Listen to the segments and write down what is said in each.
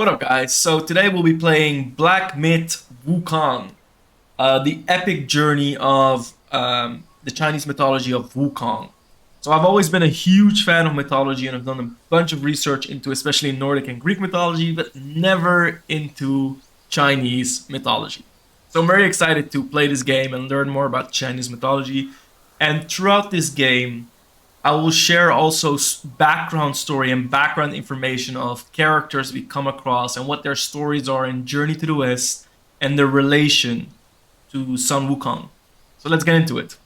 What up, guys? So today we'll be playing Black Myth Wukong, the epic journey of the Chinese mythology of Wukong. So I've always been a huge fan of mythology and I've done a bunch of research into especially Nordic and Greek mythology, but never into Chinese mythology. So I'm very excited to play this game and learn more about Chinese mythology. And throughout this game, I will share also background story and background information of characters we come across and what their stories are in Journey to the West and their relation to Sun Wukong. So let's get into it.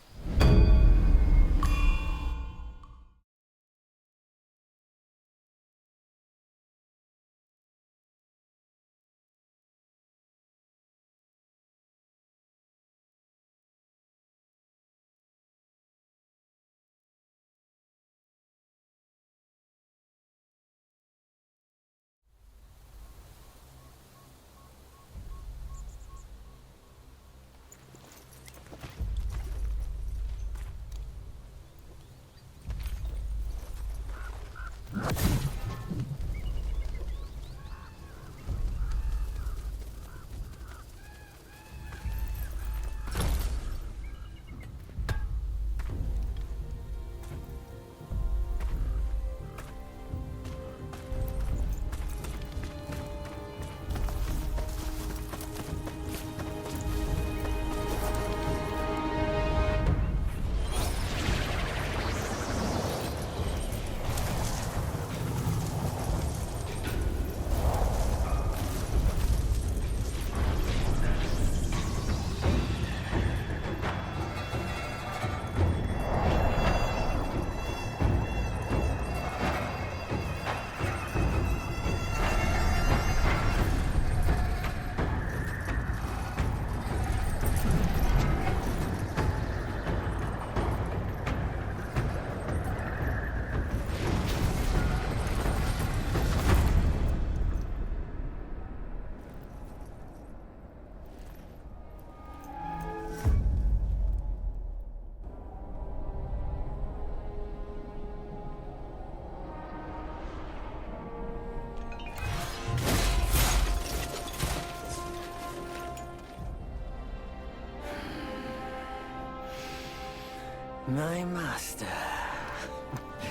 My master.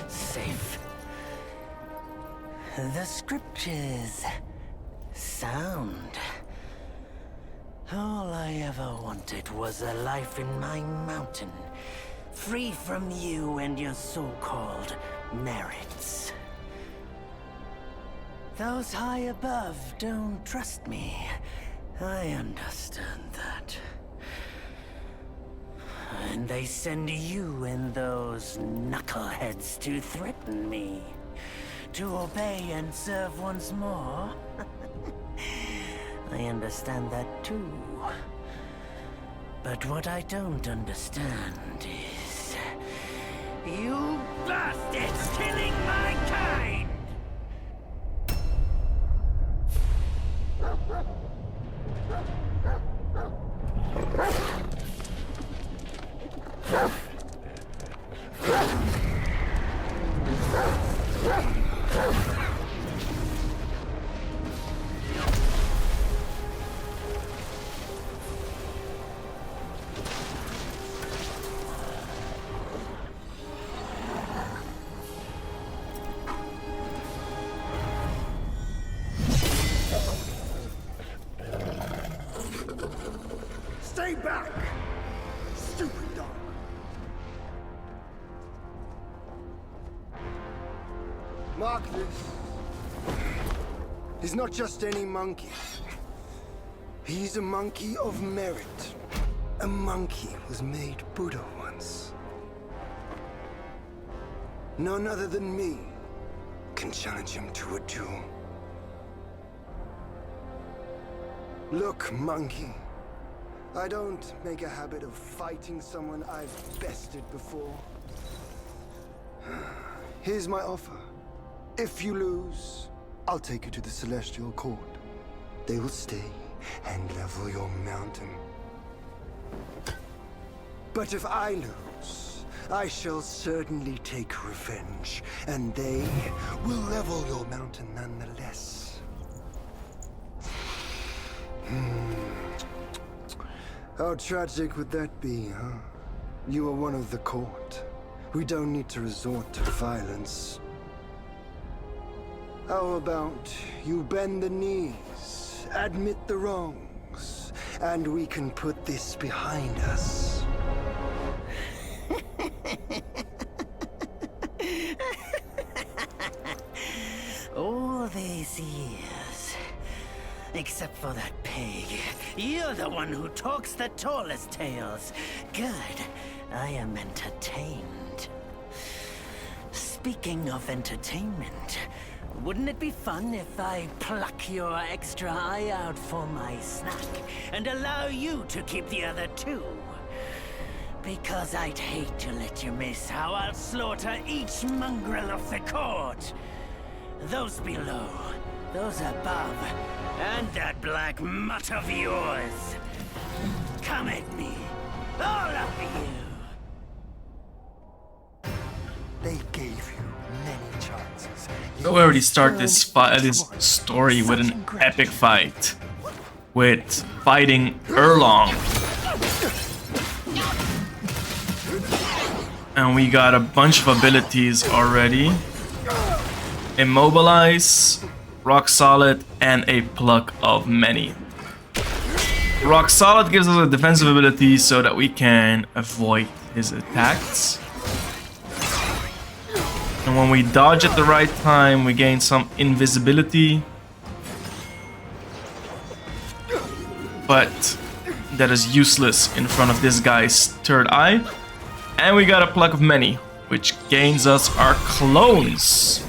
Safe. The scriptures. Sound. All I ever wanted was a life in my mountain, free from you and your so-called merits. Those high above don't trust me. I understand that. And they send you and those knuckleheads to threaten me. To obey and serve once more. I understand that too. But what I don't understand is... you bastards killing my kind! Stay back! Stupid dog! Mark this. He's not just any monkey. He's a monkey of merit. A monkey was made Buddha once. None other than me can challenge him to a duel. Look, monkey. I don't make a habit of fighting someone I've bested before. Here's my offer. If you lose, I'll take you to the Celestial Court. They will stay and level your mountain. But if I lose, I shall certainly take revenge, and they will level your mountain nonetheless. How tragic would that be, huh? You are one of the court. We don't need to resort to violence. How about you bend the knees, admit the wrongs, and we can put this behind us. All these years, except for that pig, you're the one who talks the tallest tales. Good, I am entertained. Speaking of entertainment, wouldn't it be fun if I pluck your extra eye out for my snack and allow you to keep the other two? Because I'd hate to let you miss how I'll slaughter each mongrel of the court. Those below, those above, and that black mutt of yours. Come at me, all of you. They gave you many chances. We already start this this story with an epic fight with fighting Erlong, and we got a bunch of abilities already: Immobilize, Rock Solid, and a Pluck of Many. Rock Solid gives us a defensive ability so that we can avoid his attacks. And when we dodge at the right time, we gain some invisibility. But that is useless in front of this guy's third eye. And we got a Pluck of Many, which gains us our clones.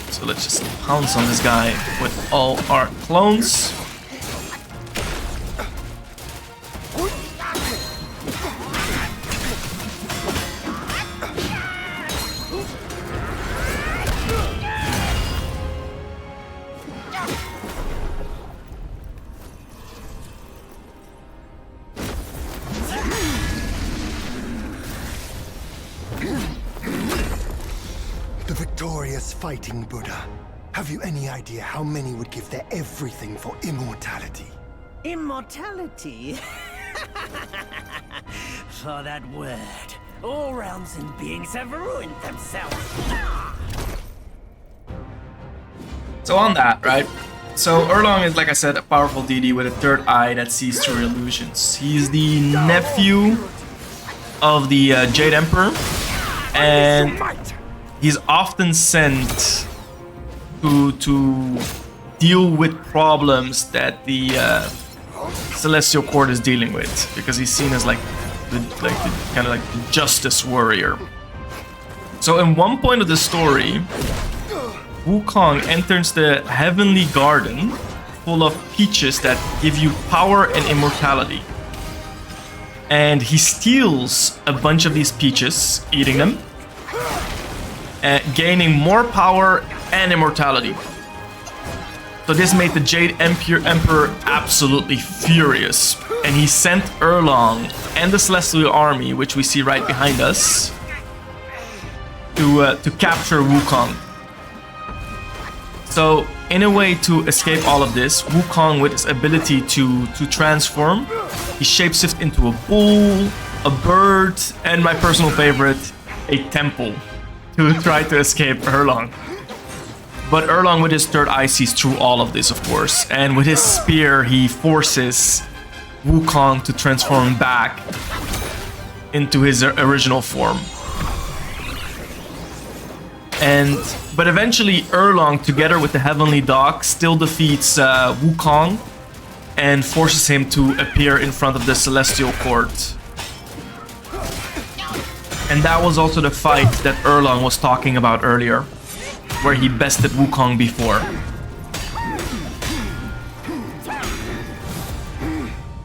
So let's just pounce on this guy with all our clones. The victorious fighting Buddha. Have you any idea how many would give their everything for immortality? Immortality? For that word, all realms and beings have ruined themselves. So on that, right? So Erlong is, like I said, a powerful deity with a third eye that sees through illusions. He's the nephew of the Jade Emperor, and he's often sent to deal with problems that the Celestial Court is dealing with, because he's seen as like the kind of like the justice warrior. So in one point of the story, Wukong enters the Heavenly Garden full of peaches that give you power and immortality. And he steals a bunch of these peaches, eating them, gaining more power and immortality. So this made the Jade Emperor absolutely furious, and he sent Erlong and the Celestial Army, which we see right behind us, to capture Wukong. So in a way to escape all of this, Wukong, with his ability to transform, he shapeshifts into a bull, a bird, and my personal favorite, a temple, to try to escape Erlong. But Erlong, with his third eye, sees through all of this, of course, and with his spear, he forces Wukong to transform back into his original form. But eventually, Erlong, together with the Heavenly Dog, still defeats Wukong and forces him to appear in front of the Celestial Court. And that was also the fight that Erlong was talking about earlier, where he bested Wukong before.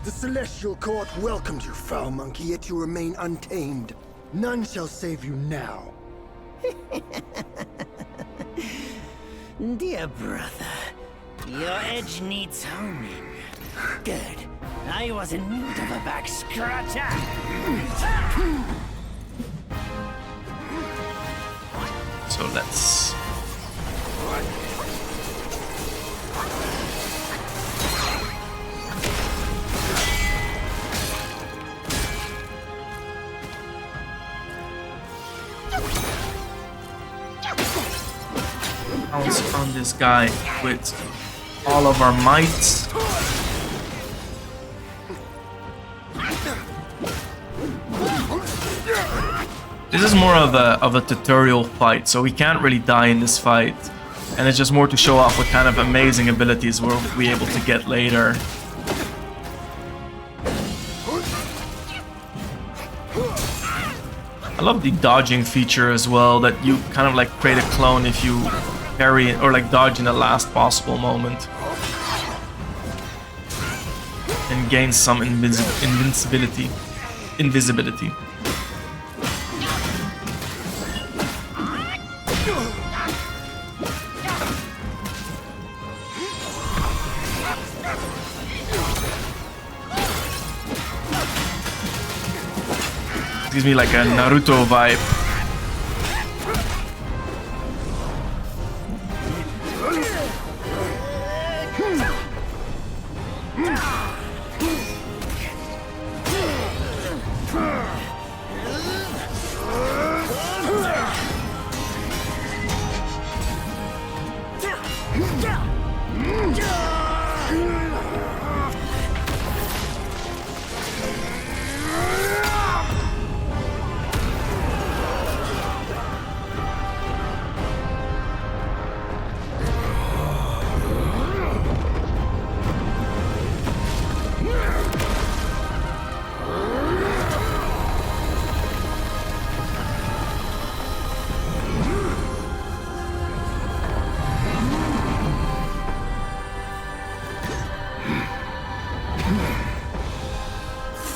The Celestial Court welcomed you, foul monkey, yet you remain untamed. None shall save you now. Dear brother, your edge needs honing. Good. I was in need of a back scratcher. So let's Pounce on this guy with all of our might. This is more of a tutorial fight, so we can't really die in this fight. And it's just more to show off what kind of amazing abilities we'll be able to get later. I love the dodging feature as well, that you kind of like create a clone if you parry or like dodge in the last possible moment. And gain some invisibility. Gives me like a Naruto vibe.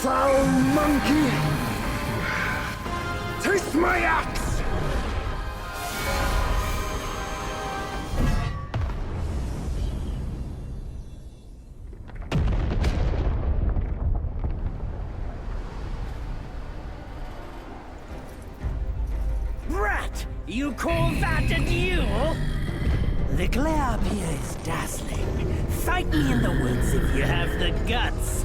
Foul monkey! Taste my axe! Rat! You call that a duel? The glare up here is dazzling. Fight me in the woods if you have the guts.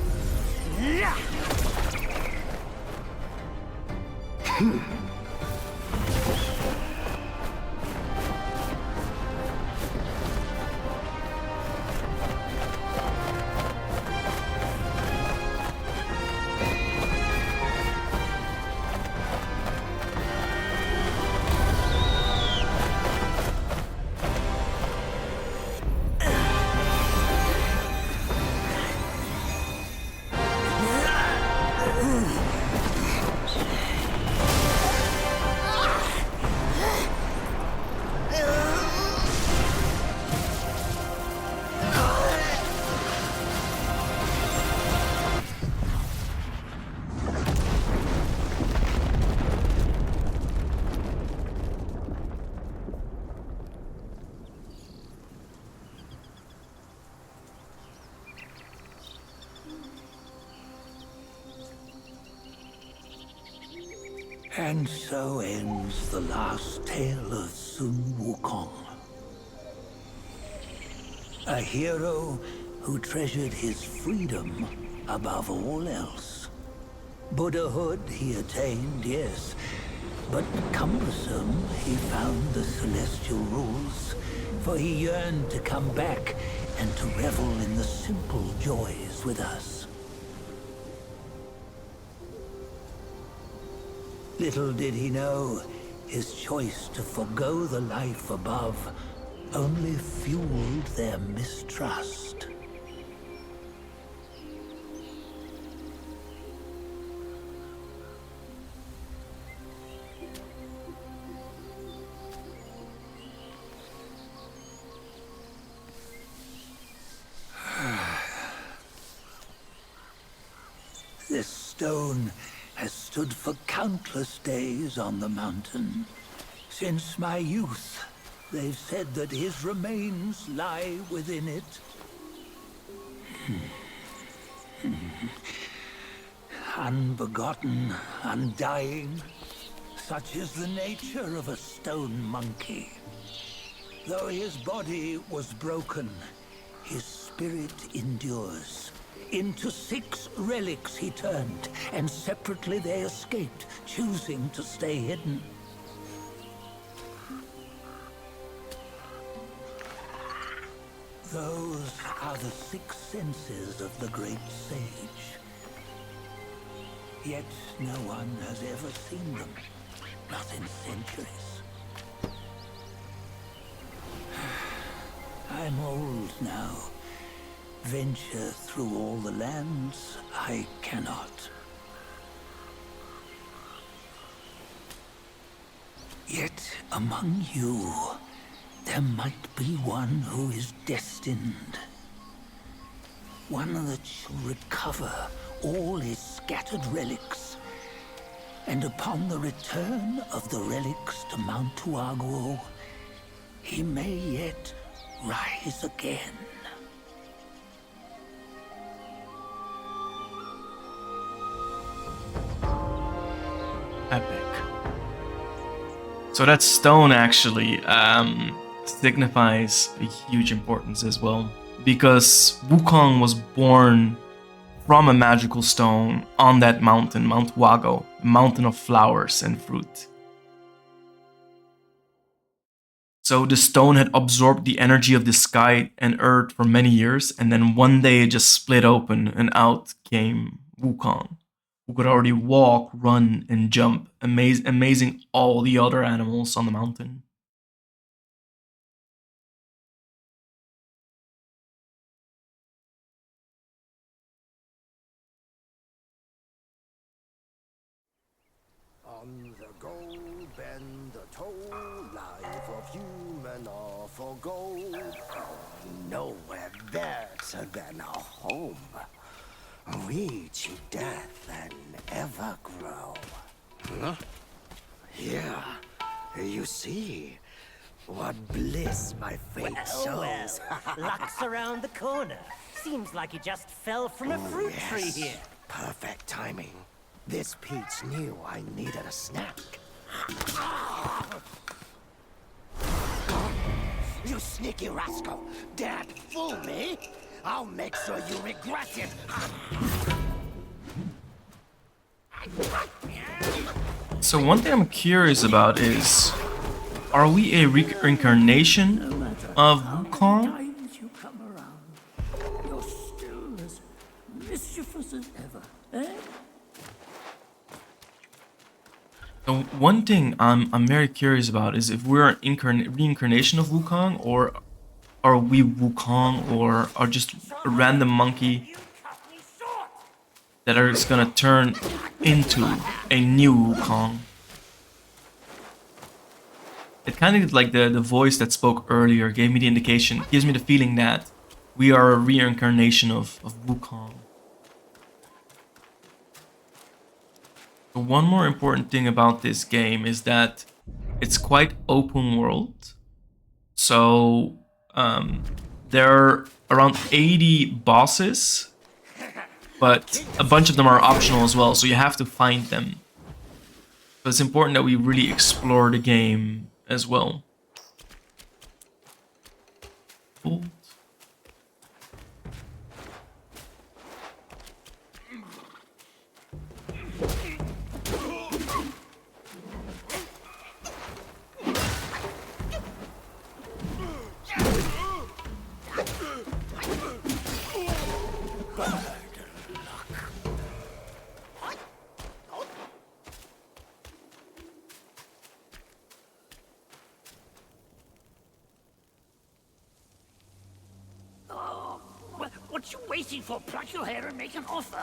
And so ends the last tale of Sun Wukong. A hero who treasured his freedom above all else. Buddhahood he attained, yes, but cumbersome he found the celestial rules, for he yearned to come back and to revel in the simple joys with us. Little did he know, his choice to forgo the life above only fueled their mistrust. This stone has stood for countless days on the mountain. Since my youth, they've said that his remains lie within it. Unbegotten, undying, such is the nature of a stone monkey. Though his body was broken, his spirit endures. Into 6 relics he turned, and separately they escaped, choosing to stay hidden. Those are the six senses of the great sage. Yet no one has ever seen them. Not in centuries. I'm old now. Venture through all the lands I cannot. Yet among you, there might be one who is destined. One that shall recover all his scattered relics. And upon the return of the relics to Mount Tuaguo, he may yet rise again. Epic. So that stone actually signifies a huge importance as well, because Wukong was born from a magical stone on that mountain, Mount Wago, a mountain of flowers and fruit. So the stone had absorbed the energy of the sky and earth for many years, and then one day it just split open and out came Wukong, who could already walk, run, and jump, amazing all the other animals on the mountain. On the go, bend the toe, life of human are for gold. Nowhere better than a home. We cheat death and ever grow. Huh? Here, you see, what bliss my fate shows. Luck's around the corner. Seems like you just fell from a fruit tree here. Perfect timing. This peach knew I needed a snack. You sneaky rascal! Dare to fool me? I'll make sure you regret it! So one thing I'm curious about is, are we a reincarnation of Wukong? Times you come around, you're still as mischievous as ever, eh? So one thing I'm very curious about is if we're an reincarnation of Wukong, or are we Wukong, or are just a random monkey that is gonna turn into a new Wukong. It kind of like the voice that spoke earlier gave me the indication, gives me the feeling that we are a reincarnation of Wukong. So one more important thing about this game is that it's quite open world. So there are around 80 bosses, but a bunch of them are optional as well, so you have to find them. So it's important that we really explore the game as well. Cool. What you waiting for? Pluck your hair and make an offer.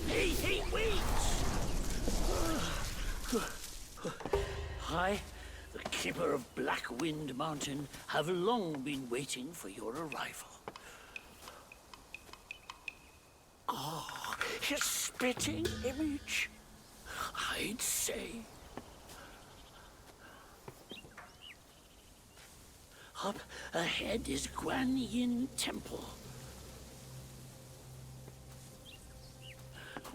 Hey, wait! I, the keeper of Blackwind Mountain, have long been waiting for your arrival. Ah, his spitting image, I'd say. Up ahead is Guan Yin Temple.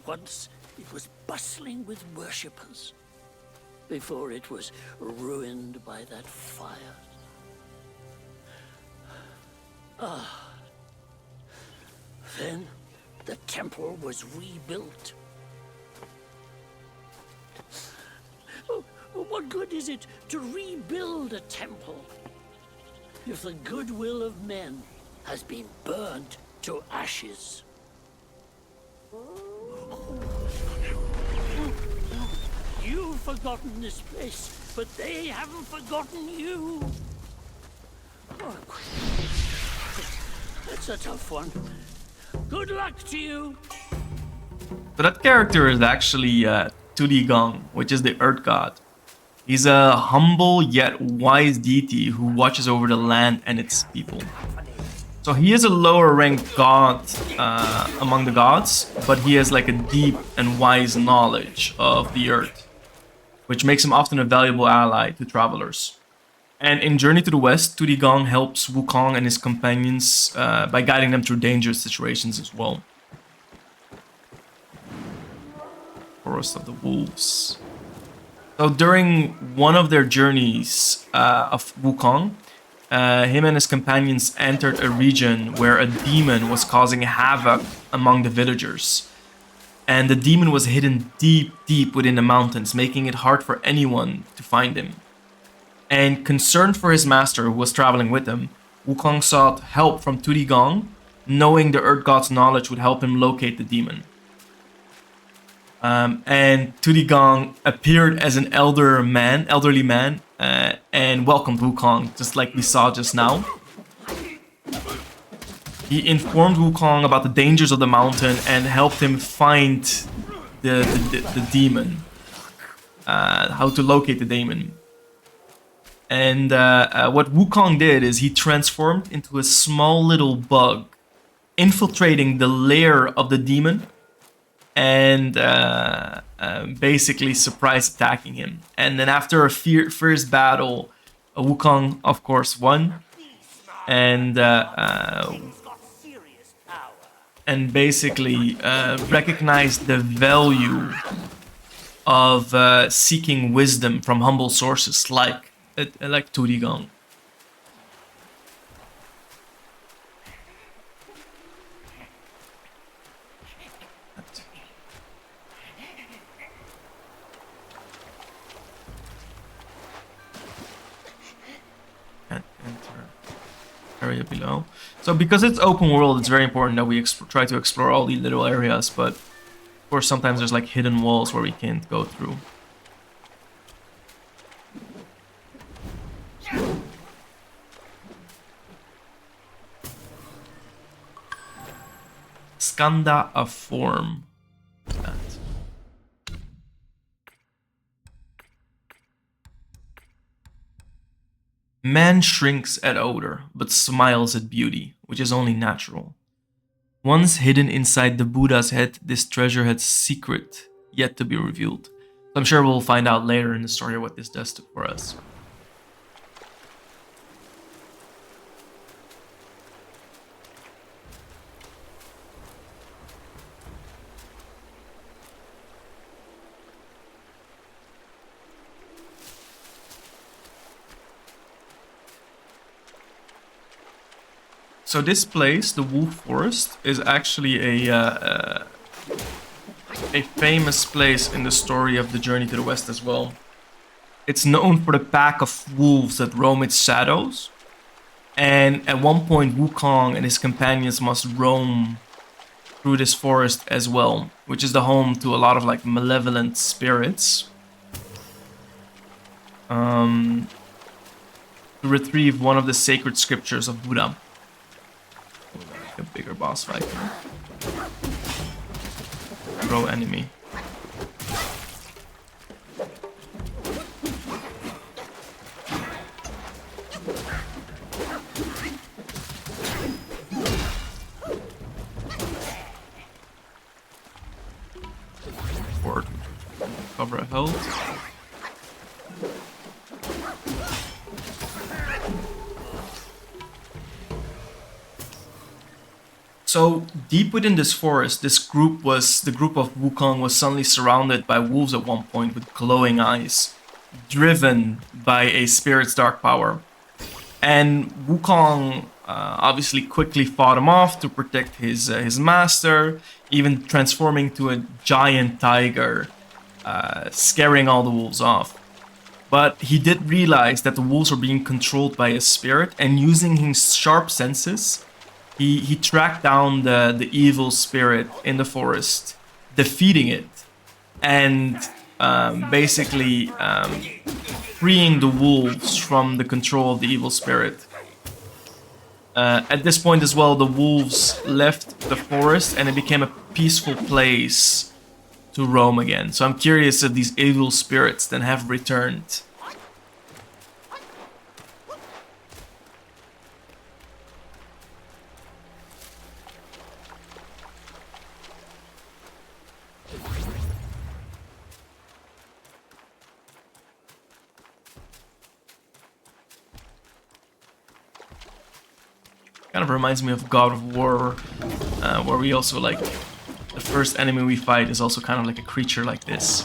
Once it was bustling with worshippers, before it was ruined by that fire. Then the temple was rebuilt. Oh, what good is it to rebuild a temple if the goodwill of men has been burned to ashes? You've forgotten this place, but they haven't forgotten you. Oh, that's a tough one. Good luck to you. So that character is actually Gong, which is the Earth God. He's a humble yet wise deity who watches over the land and its people. So he is a lower ranked god among the gods, but he has like a deep and wise knowledge of the earth, which makes him often a valuable ally to travelers. And in Journey to the West, Gong helps Wukong and his companions by guiding them through dangerous situations as well. Forest of the Wolves. So during one of their journeys of Wukong, him and his companions entered a region where a demon was causing havoc among the villagers. And the demon was hidden deep within the mountains, making it hard for anyone to find him. And concerned for his master who was traveling with him, Wukong sought help from Gong, knowing the Earth God's knowledge would help him locate the demon. And Gong appeared as an elderly man, and welcomed Wukong, just like we saw just now. He informed Wukong about the dangers of the mountain and helped him find the demon, how to locate the demon. And what Wukong did is he transformed into a small little bug, infiltrating the lair of the demon and basically surprise attacking him. And then after a fierce battle, Wukong, of course, won. And basically recognized the value of seeking wisdom from humble sources like Gong. Can't enter area below. So because it's open world, it's very important that we try to explore all the little areas, but of course sometimes there's like hidden walls where we can't go through. Skanda of form. That. Man shrinks at odor, but smiles at beauty, which is only natural. Once hidden inside the Buddha's head, this treasure has secret yet to be revealed. I'm sure we'll find out later in the story what this does for us. So this place, the Wolf Forest, is actually a famous place in the story of the Journey to the West as well. It's known for the pack of wolves that roam its shadows. And at one point, Wukong and his companions must roam through this forest as well, which is the home to a lot of like malevolent spirits. To retrieve one of the sacred scriptures of Buddha. A bigger boss fight here. Grow enemy. Fort. Cover health. So deep within this forest, the group of Wukong was suddenly surrounded by wolves at one point with glowing eyes, driven by a spirit's dark power. And Wukong obviously quickly fought him off to protect his master, even transforming to a giant tiger, scaring all the wolves off. But he did realize that the wolves were being controlled by a spirit, and using his sharp senses, he tracked down the evil spirit in the forest, defeating it, and basically freeing the wolves from the control of the evil spirit. At this point as well, the wolves left the forest and it became a peaceful place to roam again. So I'm curious if these evil spirits then have returned. Kind of reminds me of God of War, where we also like the first enemy we fight is also kind of like a creature like this.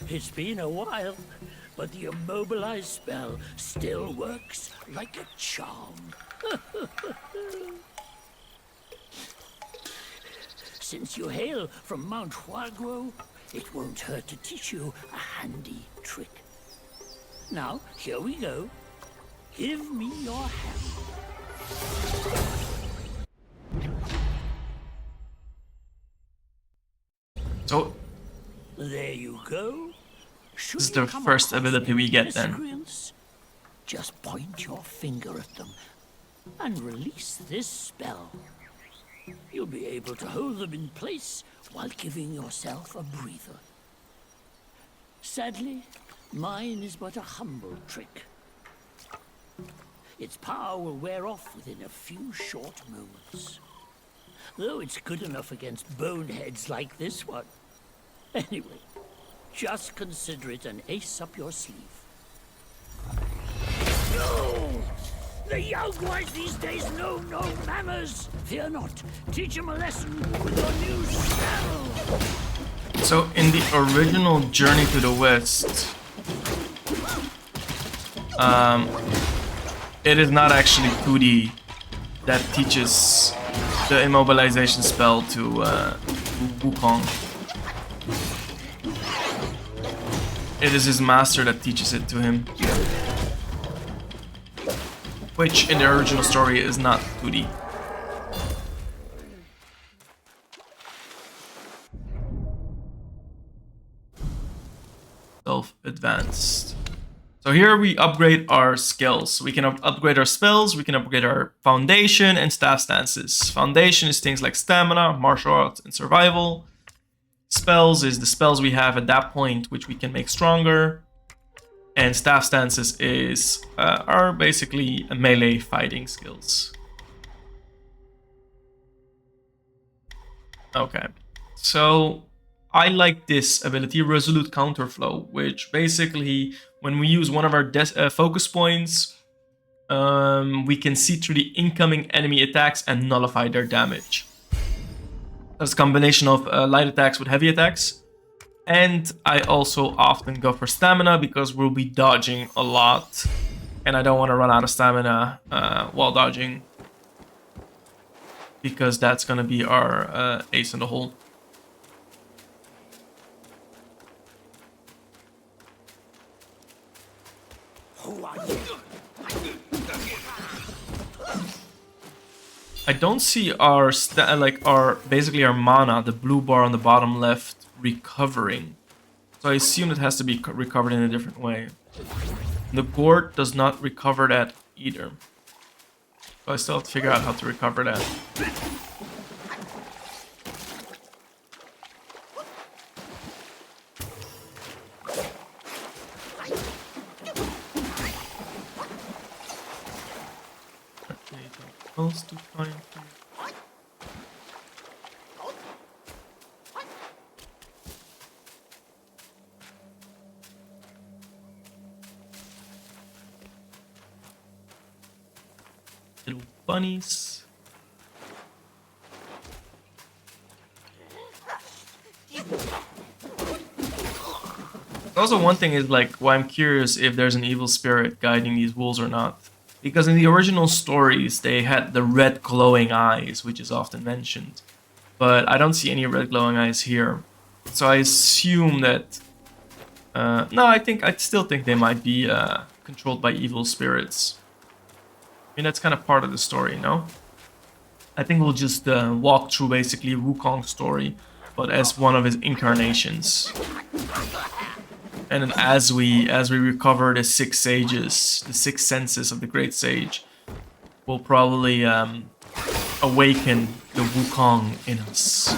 It's been a while, but the immobilized spell still works like a charm. Since you hail from Mount Huaguo, it won't hurt to teach you a handy trick. Now, here we go. Give me your hand. So There you go. Should this is you the come first across ability we any get then. miscreants, just point your finger at them and release this spell. You'll be able to hold them in place while giving yourself a breather. Sadly, mine is but a humble trick. Its power will wear off within a few short moments. Though it's good enough against boneheads like this one. Anyway, just consider it an ace up your sleeve. No! The young ones these days know no manners! Fear not, teach them a lesson with your new spell! So in the original Journey to the West, it is not actually 2D that teaches the immobilization spell to Wukong. It is his master that teaches it to him, which in the original story is not 2D. Self-advanced. So here we upgrade our skills. We can upgrade our spells, we can upgrade our foundation and staff stances. Foundation is things like stamina, martial arts, and survival. Spells is the spells we have at that point, which we can make stronger. And staff stances is are basically melee fighting skills. Okay, so I like this ability, Resolute Counterflow, which basically, when we use one of our focus points, we can see through the incoming enemy attacks and nullify their damage. That's a combination of light attacks with heavy attacks. And I also often go for stamina because we'll be dodging a lot. And I don't want to run out of stamina while dodging, because that's going to be our ace in the hole. I don't see our basically our mana, the blue bar on the bottom left, recovering. So I assume it has to be recovered in a different way. The gourd does not recover that either. So I still have to figure out how to recover that. Else to find here. Little bunnies. Also, one thing is like why I'm curious if there's an evil spirit guiding these wolves or not. Because in the original stories, they had the red glowing eyes, which is often mentioned. But I don't see any red glowing eyes here. So I assume that... no, I still think they might be controlled by evil spirits. I mean, that's kind of part of the story, no? I think we'll just walk through basically Wukong's story, but as one of his incarnations. And then as we recover the 6 sages, the 6 senses of the great sage, we'll probably awaken the Wukong in us.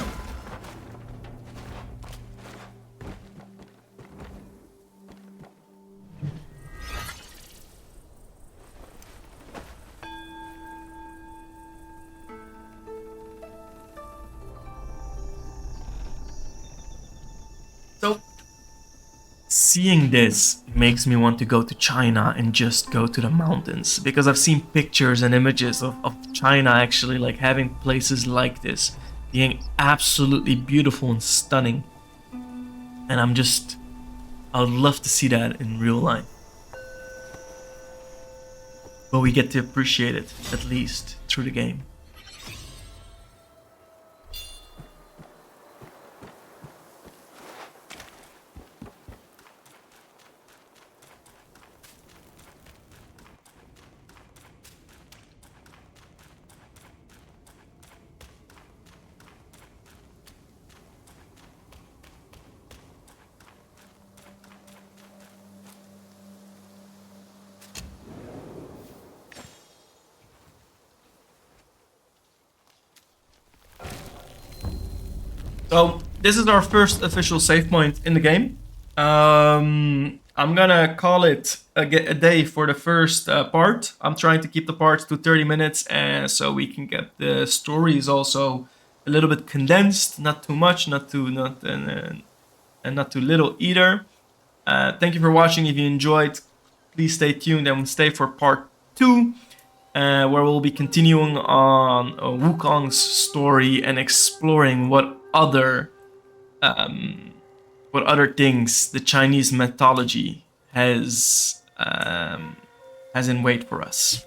So seeing this makes me want to go to China and just go to the mountains, because I've seen pictures and images of China actually like having places like this being absolutely beautiful and stunning, and I would love to see that in real life, but we get to appreciate it at least through the game. So this is our first official save point in the game. I'm gonna call it a day for the first part. I'm trying to keep the parts to 30 minutes, and so we can get the stories also a little bit condensed, not too much, and not too little either. Thank you for watching. If you enjoyed, please stay tuned and stay for part 2. Where we'll be continuing on Wukong's story and exploring what other things the Chinese mythology has in wait for us.